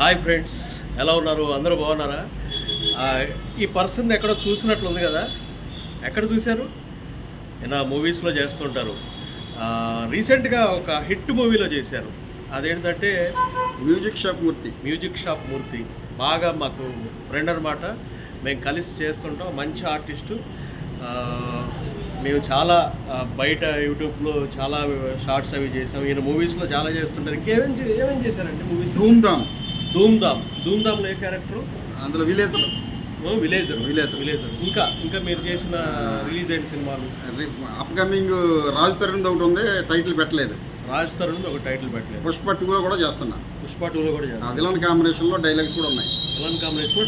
Hi friends, ఎలా ఉన్నారు? అందరూ బాగున్నారా? ఈ పర్సన్ ఎక్కడో చూసినట్లుంది కదా. ఎక్కడ చూశారు? నా మూవీస్లో చేస్తుంటారు. రీసెంట్గా ఒక హిట్ మూవీలో చేశారు. అదేంటంటే మ్యూజిక్ షాప్ మూర్తి. బాగా మాకు ఫ్రెండ్ అనమాట. మేము కలిసి చేస్తుంటాం. మంచి ఆర్టిస్టు. మేము చాలా బయట యూట్యూబ్లో చాలా షార్ట్స్ అవి చేసాం. ఈయన మూవీస్లో చాలా చేస్తుంటారు. ఏమేం చేశారండి మూవీస్? ధూమ్ధామ్లో ఏ క్యారెక్టరు? అందులో విలేజర్. ఇంకా మీరు చేసిన రిలీజ్ అయిన సినిమాలు? అప్కమింగ్ రాజ్ తరుణ్ ఒకటి ఉంది, టైటిల్ పెట్టలేదు. రాజ్ తరుణ్ ఒక టైటిల్ పెట్టలేదు. పుష్ప 2 కూడా చేస్తున్నా. విలన్ కాంబినేషన్లో డైలాగ్స్ కూడా ఉన్నాయి.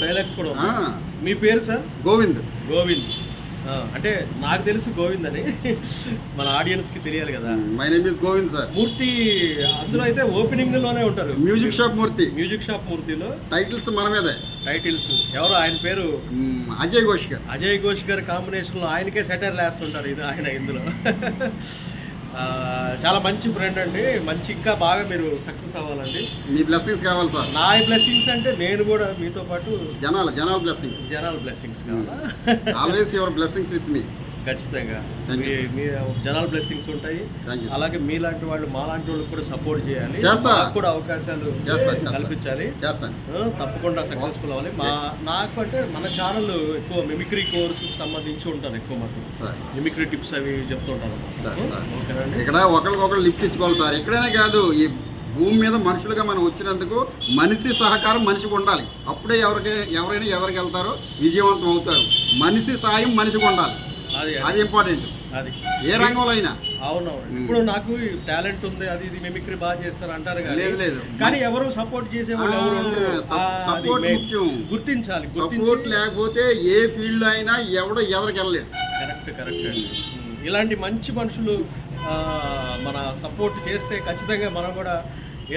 డైలాగ్స్ కూడా ఉన్నాయి. మీ పేరు సార్? గోవింద్. అంటే నాకు తెలుసు గోవింద్ అని, మన ఆడియన్స్కి తెలియాలి కదా. My name is Govind sir. Murthy అందులో అయితే ఓపెనింగ్లోనే ఉంటారు. మ్యూజిక్ షాప్ మూర్తిలో టైటిల్స్ మన మీదే. ఎవరు ఆయన పేరు? అజయ్ ఘోష్ గారి కాంబినేషన్లో ఆయనకే సెటైర్లు వేస్తుంటారు. ఇది ఆయన ఇందులో చాలా మంచి ఫ్రెండ్ అండి. ఇంకా బాగా మీరు సక్సెస్ అవ్వాలండి. మీ బ్లెస్సింగ్స్ కావాలి సార్. నా బ్లెస్సింగ్స్ అంటే నేను కూడా మీతో పాటు జనాల బ్లెస్సింగ్స్ కావాలా? Always your blessings with me. ఖచ్చితంగా మీ జనాల బ్లెస్సింగ్స్ ఉంటాయి. అలాగే మీలాంటి వాళ్ళు మాలాంటి వాళ్ళకి కూడా సపోర్ట్ చేయాలి, కూడా అవకాశాలు కల్పించాలి. తప్పకుండా సక్సెస్ఫుల్ అవ్వాలి. నాకు అంటే మన ఛానల్ ఎక్కువ మిమిక్రీ కోర్సుకి సంబంధించి ఉంటాను. ఎక్కువ మాకు మిమిక్రీ టిప్స్ అవి చెప్తూ ఉంటాను. ఇక్కడ ఒకరికొకరు లిఫ్ట్ ఇచ్చుకోవాలి సార్. ఎక్కడైనా కాదు, ఈ భూమి మీద మనుషులుగా మనం వచ్చినందుకు మనిషి సహకారం మనిషికి ఉండాలి. అప్పుడే ఎవరైనా ఎవరికి వెళ్తారో విజయవంతం అవుతారు. మనిషి సాయం మనిషికి ఉండాలి. అది ఇంపార్టెంట్. అది ఏ రంగంలో అయినా. అవునవును. ఇప్పుడు నాకు టాలెంట్ ఉంది, అది ఇది మిమిక్రీ బాగా చేస్తారు అంటారు. లేదు, కానీ ఎవరు సపోర్ట్ చేసేవాళ్ళు ఎవరు? సపోర్ట్ ముఖ్యం. గుర్తించాలి. సపోర్ట్ లేకపోతే ఏ ఫీల్డ్ అయినా ఎవడో ఎదరికి వెళ్ళలేడు. కరెక్ట్. ఇలాంటి మంచి మనుషులు మన సపోర్ట్ చేస్తే ఖచ్చితంగా మనం కూడా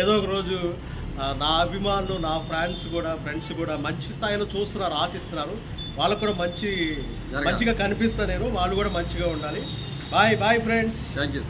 ఏదో ఒక రోజు నా అభిమానులు, నా ఫ్రెండ్స్ కూడా మంచి స్థాయిలో చూస్తున్నారు, ఆశిస్తున్నారు. వాళ్ళకు కూడా మంచిగా కనిపిస్తా నేను. వాళ్ళు కూడా మంచిగా ఉండాలి. Boy friends. Thank you.